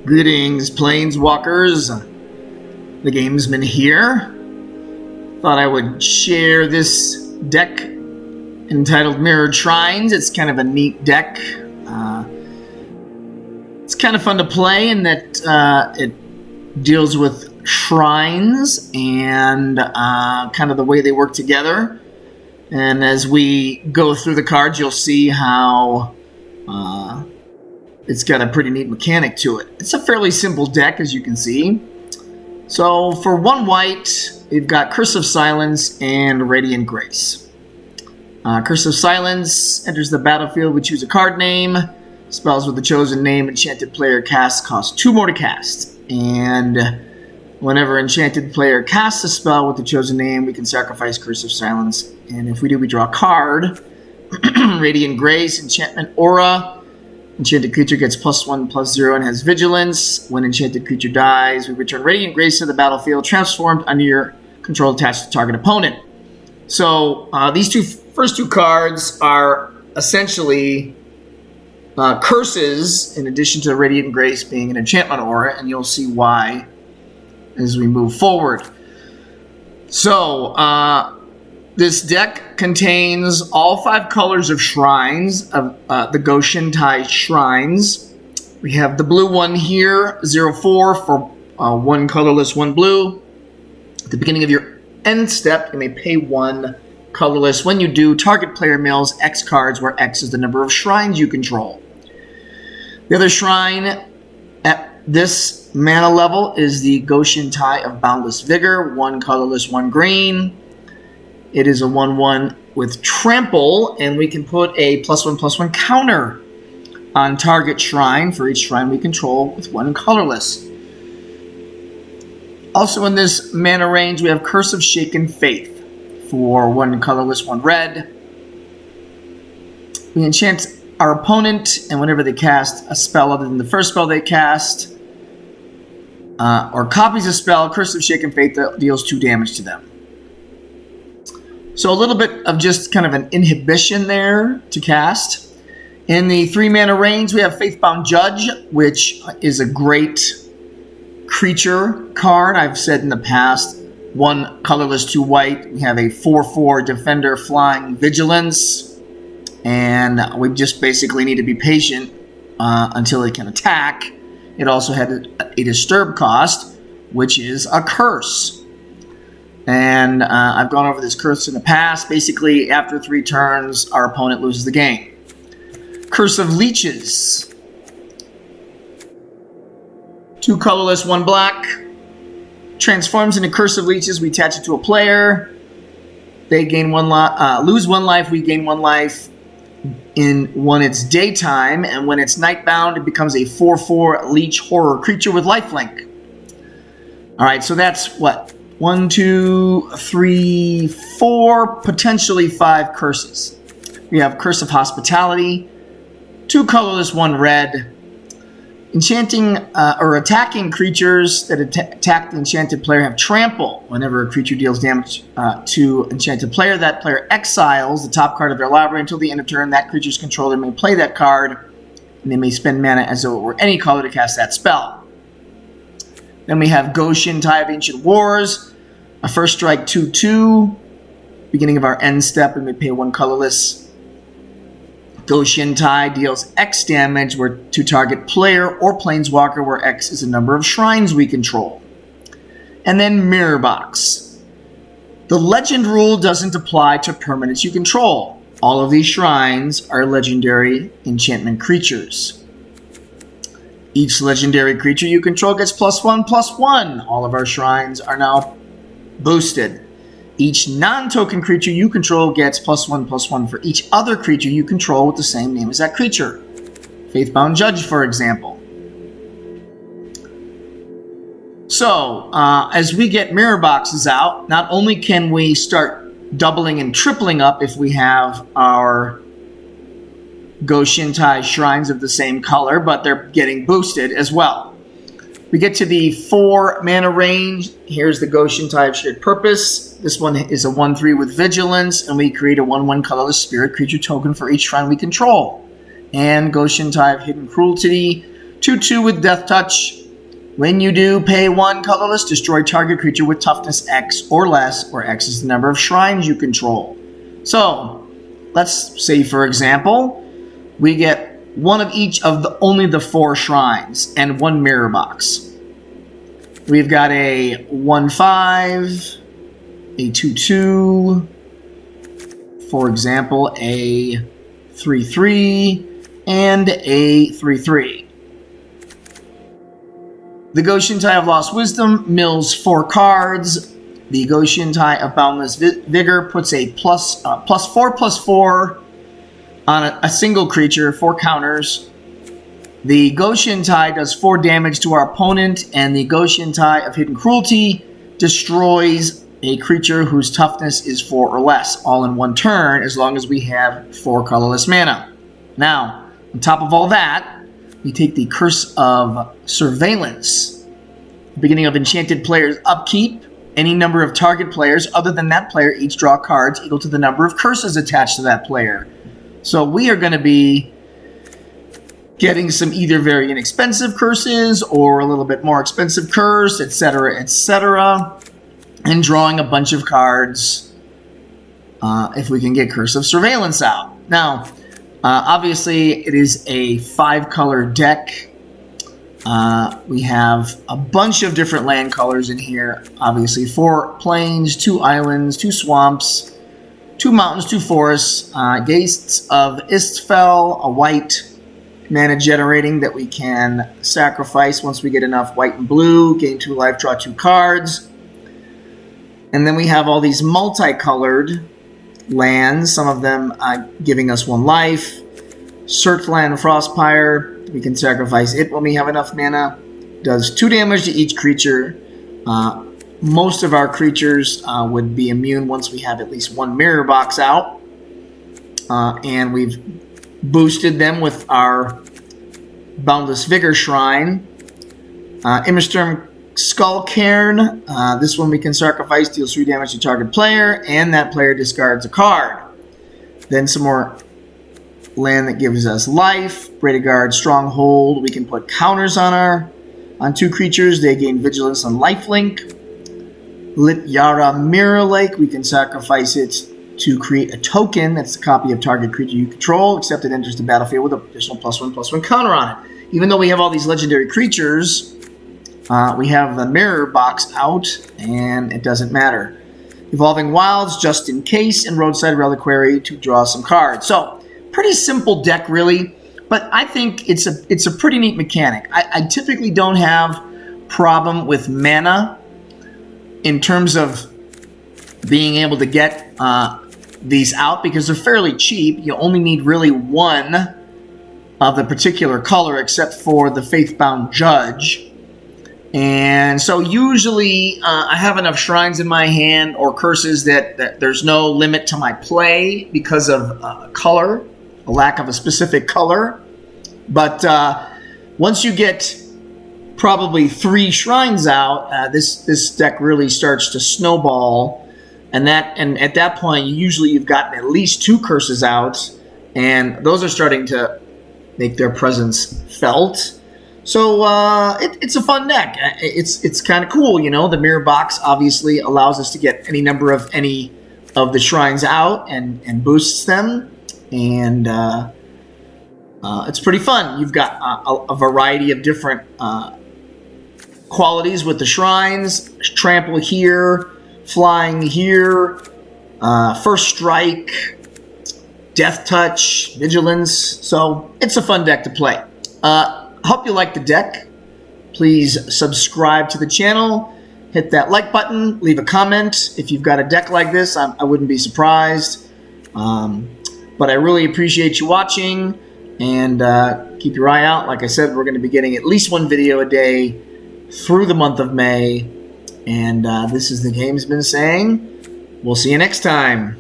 Greetings, planeswalkers. The gamesman here. Thought I would share this deck entitled Mirrored Shrines. It's kind of a neat deck. It's kind of fun to play in that it deals with shrines and kind of the way they work together. And as we go through the cards, you'll see how it's got a pretty neat mechanic to it. It's a fairly simple deck, as you can see. So for 1 white, we've got Curse of Silence and Radiant Grace. Curse of Silence enters the battlefield. We choose a card name. Spells with the chosen name enchanted player casts cost 2 more to cast. And whenever enchanted player casts a spell with the chosen name, we can sacrifice Curse of Silence. And if we do, we draw a card. Radiant Grace, enchantment aura. Enchanted creature gets +1/+0 and has vigilance. When enchanted creature dies, we return Radiant Grace to the battlefield, transformed under your control attached to target opponent. So these first two cards are essentially curses, in addition to Radiant Grace being an enchantment aura, and you'll see why as we move forward. So this deck contains all 5 colors of shrines, of the Go-Shintai shrines. We have the blue one here, 0/4 for 1 colorless, 1 blue. At the beginning of your end step, you may pay 1 colorless. When you do, target player mills X cards, where X is the number of shrines you control. The other shrine at this mana level is the Go-Shintai of Boundless Vigor, 1 colorless, 1 green. It is a 1/1 with trample, and we can put a +1/+1 counter on target shrine for each shrine we control with 1 colorless. Also in this mana range, we have Curse of Shaken Faith for 1 colorless, 1 red. We enchant our opponent, and whenever they cast a spell other than the first spell they cast, or copies a spell, Curse of Shaken Faith deals 2 damage to them. So a little bit of just kind of an inhibition there to cast. In the 3 mana range, we have Faithbound Judge, which is a great creature card. I've said in the past, 1 colorless, 2 white. We have a 4/4 defender flying vigilance. And we just basically need to be patient until it can attack. It also had a disturb cost, which is a curse. And I've gone over this curse in the past. Basically, after 3 turns, our opponent loses the game. Curse of Leeches. 2 colorless, 1 black. Transforms into Curse of Leeches. We attach it to a player. They gain lose 1 life. We gain 1 life when it's daytime. And when it's nightbound, it becomes a 4/4 leech horror creature with lifelink. All right, so that's what? 1, 2, 3, 4, potentially 5 curses. We have Curse of Hospitality, 2 colorless, 1 red. Enchanting or attacking creatures that attack the enchanted player have trample. Whenever a creature deals damage to enchanted player, that player exiles the top card of their library until the end of turn. That creature's controller may play that card, and they may spend mana as though it were any color to cast that spell. Then we have Go-Shintai of Ancient Wars, a first strike 2/2. Beginning of our end step, we may pay 1 colorless. Go-Shintai deals X damage to target player or planeswalker, where X is the number of shrines we control. And then Mirror Box. The legend rule doesn't apply to permanents you control. All of these shrines are legendary enchantment creatures. Each legendary creature you control gets +1/+1. All of our shrines are now boosted. Each non-token creature you control gets +1/+1 for each other creature you control with the same name as that creature. Faithbound Judge, for example. So, as we get mirror boxes out, not only can we start doubling and tripling up if we have our Go-Shintai shrines of the same color, but they're getting boosted as well. We get to the 4 mana range. Here's the Go-Shintai of Shared Purpose. This one is a 1/3 with Vigilance, and we create a 1/1 colorless spirit creature token for each shrine we control. And Go-Shintai of Hidden Cruelty, 2/2 with Death Touch. When you do, pay 1 colorless, destroy target creature with toughness X or less, where X is the number of shrines you control. So, let's say, for example, we get one of each of only the 4 shrines and 1 mirror box. We've got a 1/5, a 2/2, for example, a 3/3, and a 3/3. The Go-Shintai of Lost Wisdom mills 4 cards. The Go-Shintai of Boundless Vigor puts a +4/+4 on a single creature, 4 counters. The Go-Shintai does 4 damage to our opponent, and the Go-Shintai of Hidden Cruelty destroys a creature whose toughness is 4 or less, all in 1 turn, as long as we have 4 colorless mana. Now, on top of all that, we take the Curse of Surveillance. Beginning of enchanted player's upkeep, any number of target players other than that player each draw cards equal to the number of curses attached to that player. So we are going to be getting some either very inexpensive curses or a little bit more expensive curse, etc., etc., and drawing a bunch of cards if we can get Curse of Surveillance out. Now, obviously, it is a 5-color deck. We have a bunch of different land colors in here. Obviously, 4 plains, 2 islands, 2 swamps, 2 mountains, 2 forests, Gates of Istfell, a white mana generating that we can sacrifice once we get enough white and blue, gain 2 life, draw 2 cards. And then we have all these multicolored lands, some of them giving us 1 life. Surtland Frostpire, we can sacrifice it when we have enough mana. Does 2 damage to each creature. Most of our creatures would be immune once we have at least 1 mirror box out. And we've boosted them with our Boundless Vigor Shrine. Immersturm Skullcairn. This one we can sacrifice, deals 3 damage to target player, and that player discards a card. Then some more land that gives us life. Braidguard Stronghold. We can put counters on 2 creatures. They gain vigilance and lifelink. Lityara Mirror Lake. We can sacrifice it to create a token that's a copy of target creature you control, except it enters the battlefield with an additional +1/+1 counter on it. Even though we have all these legendary creatures, we have the mirror box out, and it doesn't matter. Evolving Wilds, just in case, and Roadside Reliquary to draw some cards. So, pretty simple deck, really, but I think it's a pretty neat mechanic. I typically don't have problem with mana in terms of being able to get these out because they're fairly cheap. You only need really 1 of the particular color, except for the Faithbound Judge. And so usually I have enough shrines in my hand or curses that there's no limit to my play because of color, a lack of a specific color. But once you get probably 3 shrines out, this deck really starts to snowball. And at that point, usually you've gotten at least 2 curses out, and those are starting to make their presence felt. So it's a fun deck. It's kind of cool, you know. The mirror box obviously allows us to get any number of the shrines out and boosts them, and it's pretty fun. You've got a variety of different qualities with the shrines. Trample here, flying here, first strike, death touch, vigilance. So it's a fun deck to play. Hope you like the deck. Please subscribe to the channel, hit that like button, leave a comment. If you've got a deck like this, I wouldn't be surprised. But I really appreciate you watching, and keep your eye out. Like I said, we're going to be getting at least 1 video a day through the month of May. And this is the Game's Been Saying. We'll see you next time.